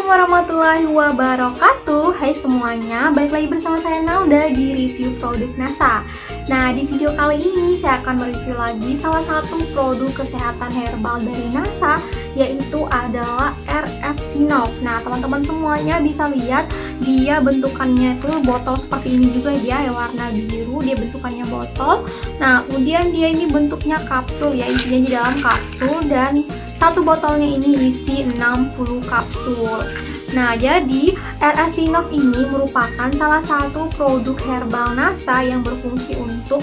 Assalamualaikum warahmatullahi wabarakatuh. Hai semuanya, balik lagi bersama saya Nalda di review produk NASA. Nah, di video kali ini saya akan mereview lagi salah satu produk kesehatan herbal dari NASA, yaitu adalah RF Sinov. Nah, teman-teman semuanya bisa lihat dia bentukannya itu botol seperti ini juga dia, yang warna biru, dia bentukannya botol. Nah, kemudian dia ini bentuknya kapsul ya, isinya di dalam kapsul, dan satu botolnya ini isi 60 kapsul. Nah, jadi RF Sinov ini merupakan salah satu produk herbal NASA yang berfungsi untuk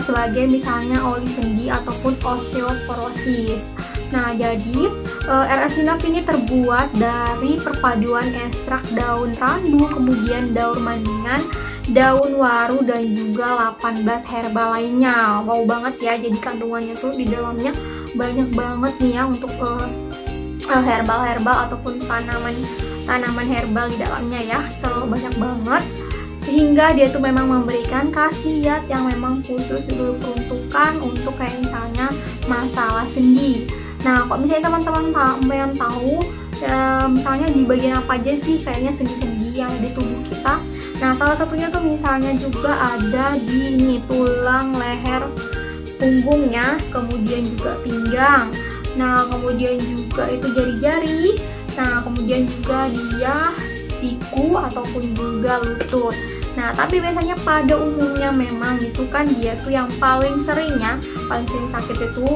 sebagai misalnya oli sendi ataupun osteoporosis. Nah, jadi RF Sinov ini terbuat dari perpaduan ekstrak daun randu, kemudian daun mandingan, daun waru, dan juga 18 herbal lainnya. Wow banget ya, jadi kandungannya tuh di dalamnya banyak banget nih ya untuk herbal-herbal ataupun tanaman herbal di dalamnya ya, terlalu banyak banget, sehingga dia tuh memang memberikan khasiat yang memang khusus diperuntukkan untuk kayak misalnya masalah sendi. Nah, kok misalnya teman-teman pengen tahu misalnya di bagian apa aja sih kayaknya sendi-sendi yang ada di tubuh kita. Nah, salah satunya tuh misalnya juga ada di ini tulang leher punggungnya, kemudian juga pinggang. Nah, kemudian juga itu jari-jari. Nah, kemudian juga dia siku ataupun juga lutut. Nah, tapi biasanya pada umumnya memang itu kan dia tuh yang paling sering sakit itu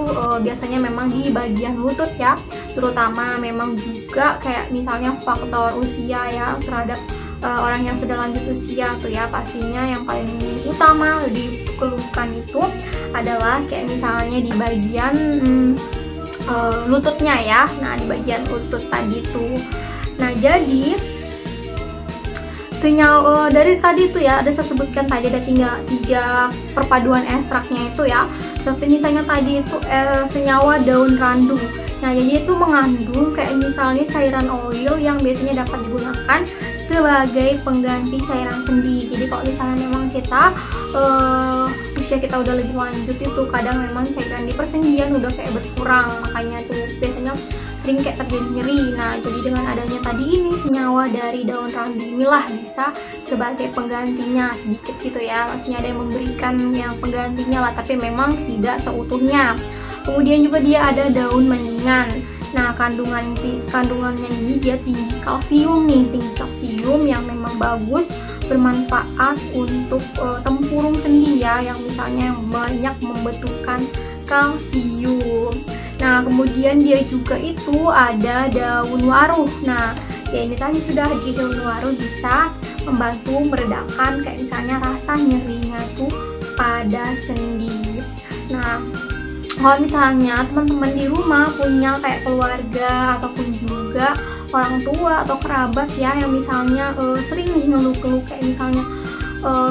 biasanya memang di bagian lutut ya. Terutama memang juga kayak misalnya faktor usia ya, terhadap orang yang sudah lanjut usia tuh ya, pastinya yang paling utama dikeluhkan itu adalah kayak misalnya di bagian lututnya ya. Nah, di bagian lutut tadi tuh. Nah, jadi senyawa dari tadi tuh ya, ada saya sebutkan tadi ada tiga perpaduan ekstraknya itu ya, seperti misalnya tadi itu senyawa daun randu. Nah, jadi itu mengandung kayak misalnya cairan oil yang biasanya dapat digunakan sebagai pengganti cairan sendi. Jadi kalau misalnya memang kita usia kita udah lebih lanjut itu kadang memang cairan di persendian udah kayak berkurang, makanya tuh biasanya sering kayak terjadi nyeri. Nah, jadi dengan adanya tadi ini senyawa dari daun randu inilah bisa sebagai penggantinya sedikit gitu ya, maksudnya ada yang memberikan yang penggantinya lah, tapi memang tidak seutuhnya. Kemudian juga dia ada daun mandingan. Nah, kandungannya ini dia tinggi kalsium yang memang bagus, bermanfaat untuk tempurung sendi ya, yang misalnya yang banyak membutuhkan kalsium. Nah, kemudian dia juga itu ada daun waru. Nah, ya ini tadi sudah di daun waru bisa membantu meredakan kayak misalnya rasa nyerinya tuh pada sendi. Nah, kalau misalnya teman-teman di rumah punya kayak keluarga ataupun juga orang tua atau kerabat ya yang misalnya sering nih ngeluh-ngeluh kayak misalnya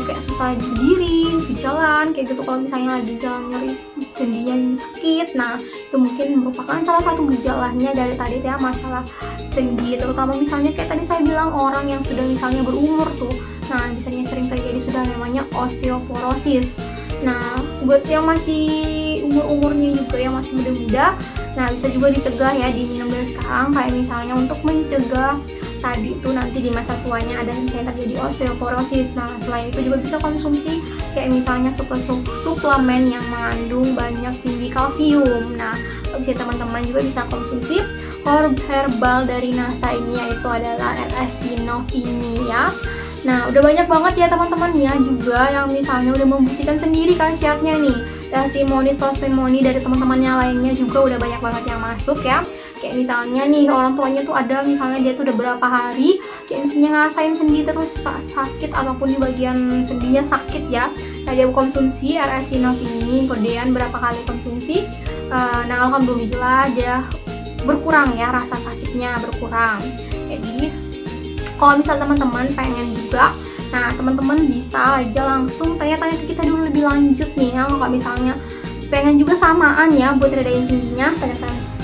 kayak susah berdiri, jalan kayak gitu, kalau misalnya lagi jalan nyeri sendinya sakit. Nah, itu mungkin merupakan salah satu gejalanya dari tadi ya, masalah sendi, terutama misalnya kayak tadi saya bilang orang yang sudah misalnya berumur tuh. Nah, biasanya sering terjadi sudah namanya osteoporosis. Nah, buat yang masih umurnya juga yang masih muda-muda, nah bisa juga dicegah ya, diminum dari sekarang kayak misalnya untuk mencegah tadi itu nanti di masa tuanya ada misalnya terjadi osteoporosis. Nah, selain itu juga bisa konsumsi kayak misalnya suplemen yang mengandung banyak tinggi kalsium. Nah, kalau misalnya teman-teman juga bisa konsumsi herbal dari NASA ini, yaitu adalah RF Sinov ini ya. Nah, udah banyak banget ya teman-teman ya juga yang misalnya udah membuktikan sendiri khasiatnya nih. Testimoni dari teman-temannya lainnya juga udah banyak banget yang masuk ya. Kayak misalnya nih orang tuanya tuh ada misalnya dia tuh udah berapa hari kayak misalnya ngerasain sendi terus sakit ataupun di bagian sendinya sakit ya. Nah, dia konsumsi RF Sinov ini, kemudian berapa kali konsumsi, nah alhamdulillah dia berkurang ya, rasa sakitnya berkurang. Jadi kalau misal teman-teman pengen juga, nah teman-teman bisa aja langsung tanya-tanya ke kita dulu lebih lanjut nih ya. Kalau misalnya pengen juga samaan ya buat redain sendinya,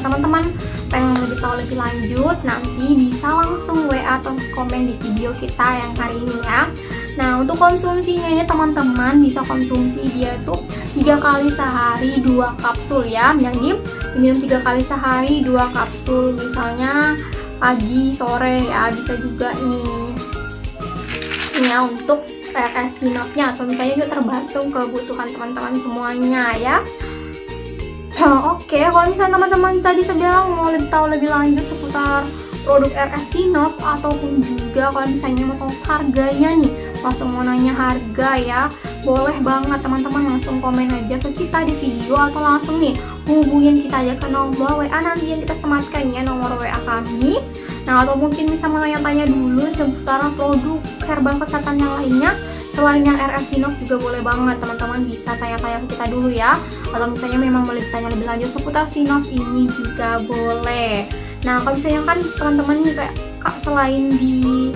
teman-teman pengen lebih tahu lebih lanjut, nanti bisa langsung WA atau komen di video kita yang hari ini ya. Nah, untuk konsumsinya ini teman-teman bisa konsumsi dia tuh 3 kali sehari 2 kapsul ya. Jadi diminum 3 kali sehari 2 kapsul, misalnya pagi, sore ya, bisa juga nih. Ini ya untuk RS Sinopnya, atau misalnya juga tergantung kebutuhan teman-teman semuanya ya. Oke, kalau misalnya teman-teman tadi saya bilang mau tahu lebih lanjut seputar produk RS Sinop, ataupun juga kalau misalnya mau tahu harganya nih, langsung mau nanya harga ya, boleh banget teman-teman langsung komen aja ke kita di video, atau langsung nih hubungin kita aja ke nomor WA nanti yang kita sematkan ya, nomor WA kami. Nah, atau mungkin bisa tanya dulu seputar produk herbal kesehatan yang lainnya selain yang RS Sinop juga boleh banget, teman-teman bisa tanya-tanya ke kita dulu ya. Atau misalnya memang mau ditanya lebih lanjut seputar Sinop ini juga boleh. Nah, kalau misalnya kan teman-teman nih kayak Kak, selain di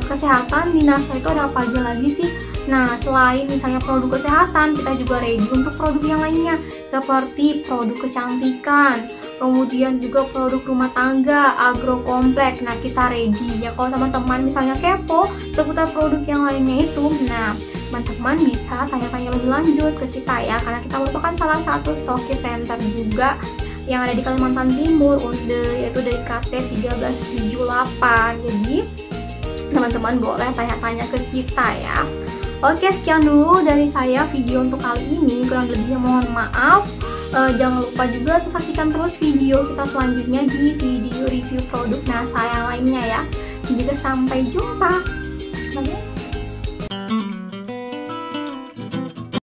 kesehatan di NASA itu ada apa aja lagi sih? Nah, selain misalnya produk kesehatan, kita juga ready untuk produk yang lainnya seperti produk kecantikan, kemudian juga produk rumah tangga, agro komplek. Nah, kita ready ya. Kalau teman-teman misalnya kepo seputar produk yang lainnya itu, nah teman-teman bisa tanya-tanya lebih lanjut ke kita ya, karena kita merupakan salah satu stokis center juga yang ada di Kalimantan Timur, yaitu dari KT 1378. Jadi teman-teman boleh tanya-tanya ke kita ya. Oke, sekian dulu dari saya video untuk kali ini, kurang lebihnya mohon maaf. Jangan lupa juga saksikan terus video kita selanjutnya di video review produk NASA yang lainnya ya. Dan juga sampai jumpa. Bye.